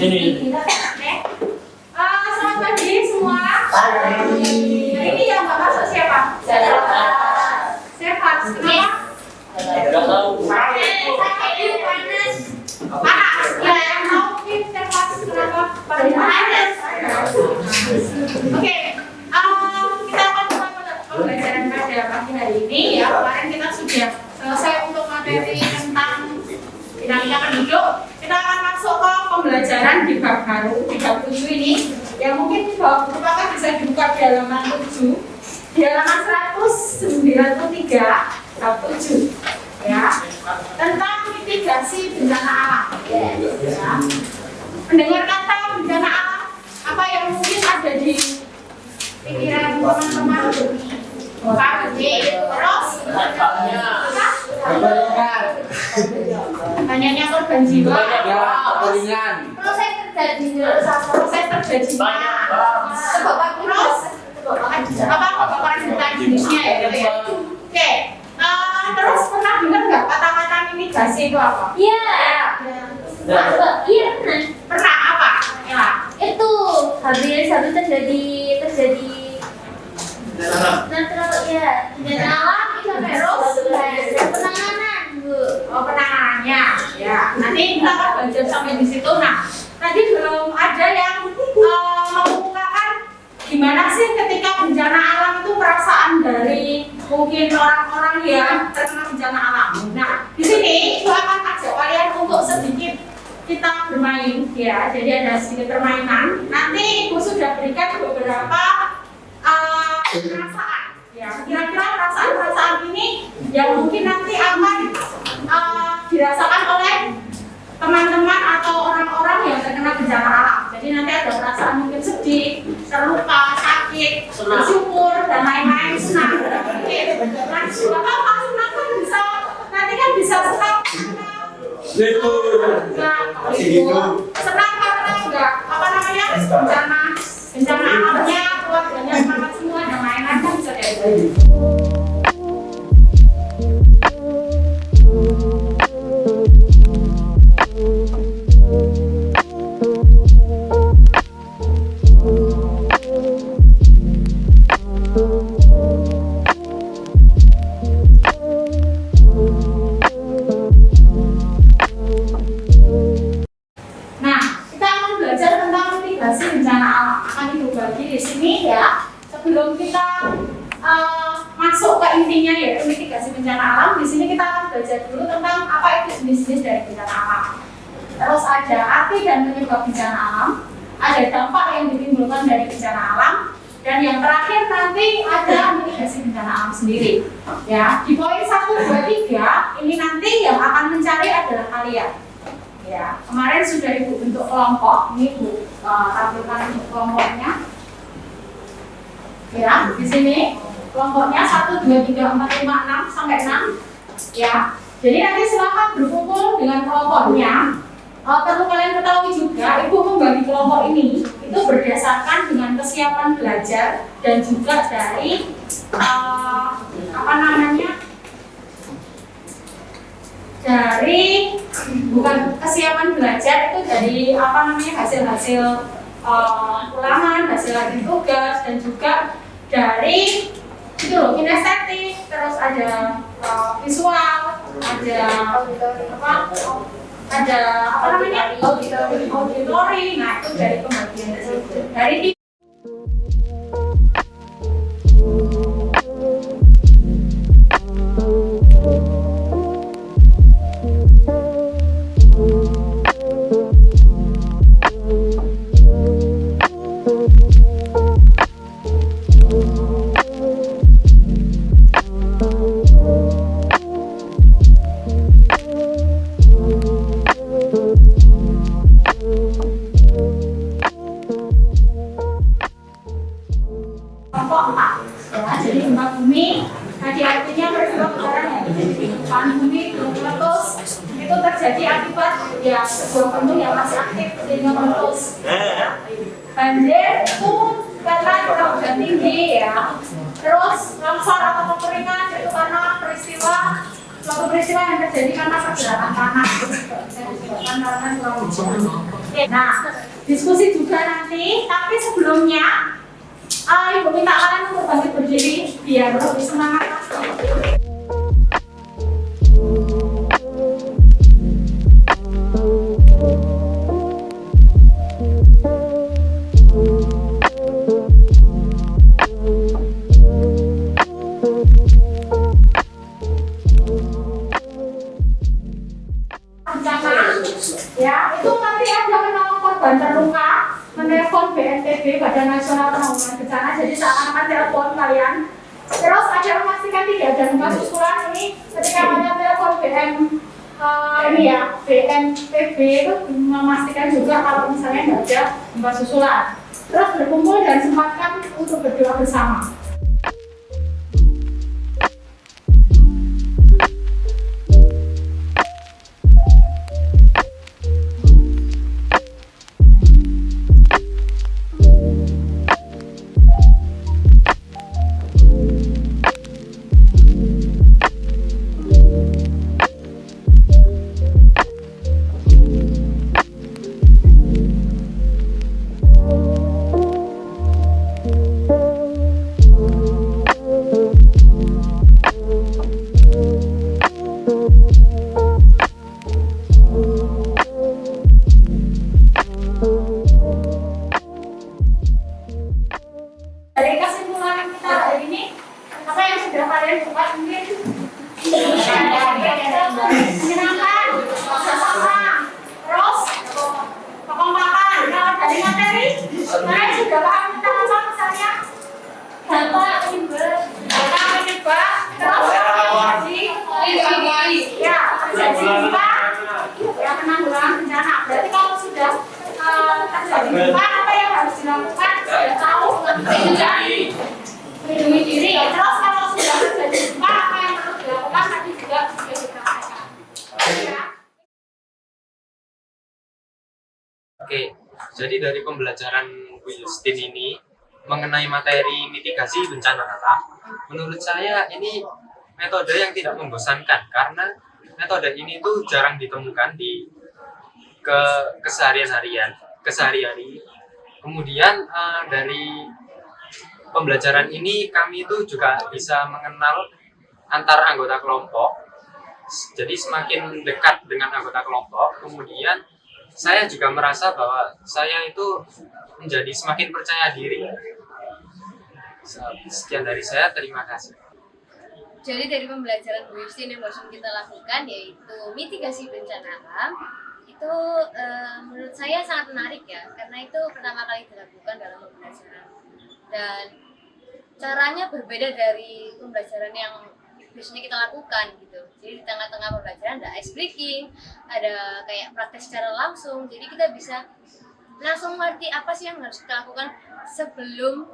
Ini. Oke. Selamat pagi semua. Hari ini yang nggak masuk siapa? Sehat. Kenapa? Enggak tahu. Panas. Ya, yang mau mungkin sehat. Kenapa? Panas. Oke. Kita akan mulai pembelajaran pada pagi hari ini. Ya, kemarin kita sudah selesai untuk materi tentang dinamika penduduk. Kita akan masuk ke pembelajaran di bab baru, di bab 7 ini, yang mungkin merupakan bisa dibuka di halaman 7, di halaman 193, bab 7, ya, tentang mitigasi bencana alam. Ya. Mendengar kata bencana alam, apa yang mungkin ada di pikiran teman-teman? Terus, banyaknya korban jiwa, proses terjadinya kebakaran hutan jenisnya ya. Oke, terus pernah dengar nggak kata-kata mitigasi itu apa? Iya. Iya Pernah apa? Ya. Itu habis terjadi natural ya bencana alam itu terus penanganan Bu. Oh, penanganannya, ya. Nanti kita akan belajar sampai di situ. Nah, tadi belum ada yang mengemukakan gimana sih ketika bencana alam itu perasaan dari mungkin orang-orang yang terkena bencana alam. Nah, di sini aku akan ajak kalian untuk sedikit kita bermain, ya. Jadi ada sedikit permainan. Nanti Ibu sudah berikan beberapa perasaan. Ya, kira-kira perasaan-perasaan ini yang mungkin nanti akan dirasakan oleh teman-teman atau orang-orang yang terkena bencana alam. Jadi nanti ada perasaan mungkin sedih, terluka, sakit, bersyukur dan lain-lain, senang. Oke, nah, apa senang kan bisa nanti kan bisa senang senang karena enggak apa namanya bencana alamnya keluarganya semangat semua dan lain-lain kan bisa kayak gitu. Sebelum kita masuk ke intinya yaitu mitigasi bencana alam, di sini kita akan belajar dulu tentang apa itu jenis-jenis dari bencana alam. Terus ada arti dan penyebab bencana alam, ada dampak yang ditimbulkan dari bencana alam, dan yang terakhir nanti ada mitigasi bencana alam sendiri. Ya, di poin 1, 2, 3 ini nanti yang akan mencari adalah kalian. Ya, kemarin sudah Ibu bentuk kelompok, ini Ibu tampilkan untuk kelompoknya. Ya, di sini kelompoknya 1, 2, 3, 4, 5, 6 sampai 6. Ya, jadi nanti silakan berkumpul dengan kelompoknya. Perlu kalian ketahui juga, Ibu membagi kelompok ini itu berdasarkan dengan kesiapan belajar dan juga dari dari bukan kesiapan belajar itu dari hasil-hasil ulangan, hasil lagi tugas, dan juga dari itu loh, kinestetik, terus ada visual, ada auditori. Nah, itu dari pembagian dari sebuah bentuk yang masih aktif sehingga meletus. Banjir itu karena curah hujan tinggi ya. Terus longsor atau kekeringan itu karena peristiwa suatu peristiwa yang terjadi karena pergerakan tanah bisa disebabkan karena curah hujan. Oke, nah diskusi juga nanti, tapi sebelumnya Ibu minta kalian untuk bangkit berdiri biar lebih semangat lagi. Ya, itu nanti ada menolong korban terluka, menelpon BNPB Badan Nasional Penanggulangan Bencana, jadi seakan-akan telepon kalian. Terus ada memastikan tidak ada gempa susulan ini ketika kalian telepon ini ya BNPB itu memastikan juga kalau misalnya nggak ada gempa susulan. Terus berkumpul dan sempatkan untuk berdoa bersama. Dari kesimpulan kita hari ini, apa yang sudah kalian buat mungkin menyenangkan, bersama, terus kekompakan. Kalau dari materi, kalian sudah paham tentang apa misalnya? Dampak penyebab, terus ya, terjadi gempa, ya penanggulangan bencana. Berarti kalau sudah terjadi gempa, apa yang harus dilakukan? Sudah tahu, melindungi diri. Terus kalau sudah terjadi gempa, apa yang harus dilakukan? Tadi juga sudah dikatakan. Ya. Oke, jadi dari pembelajaran Bu Justin ini mengenai materi mitigasi bencana alam, menurut saya ini metode yang tidak membosankan karena metode ini tuh jarang ditemukan di kesehari-hari. Kemudian dari pembelajaran ini kami itu juga bisa mengenal antar anggota kelompok. Jadi semakin dekat dengan anggota kelompok, kemudian saya juga merasa bahwa saya itu menjadi semakin percaya diri. Sekian dari saya, terima kasih. Jadi dari pembelajaran Bu Justin yang barusan kita lakukan yaitu mitigasi bencana alam itu menurut saya sangat menarik ya, karena itu pertama kali dilakukan dalam pembelajaran dan caranya berbeda dari pembelajaran yang biasanya kita lakukan gitu. Jadi di tengah-tengah pembelajaran ada ice breaking, ada kayak praktek secara langsung, jadi kita bisa langsung ngerti apa sih yang harus kita lakukan sebelum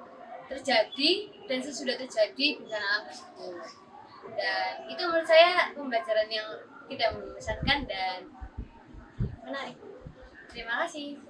terjadi dan sesudah terjadi bencana alam tersebut. Dan itu menurut saya pembelajaran yang tidak membosankan dan menarik. Terima kasih.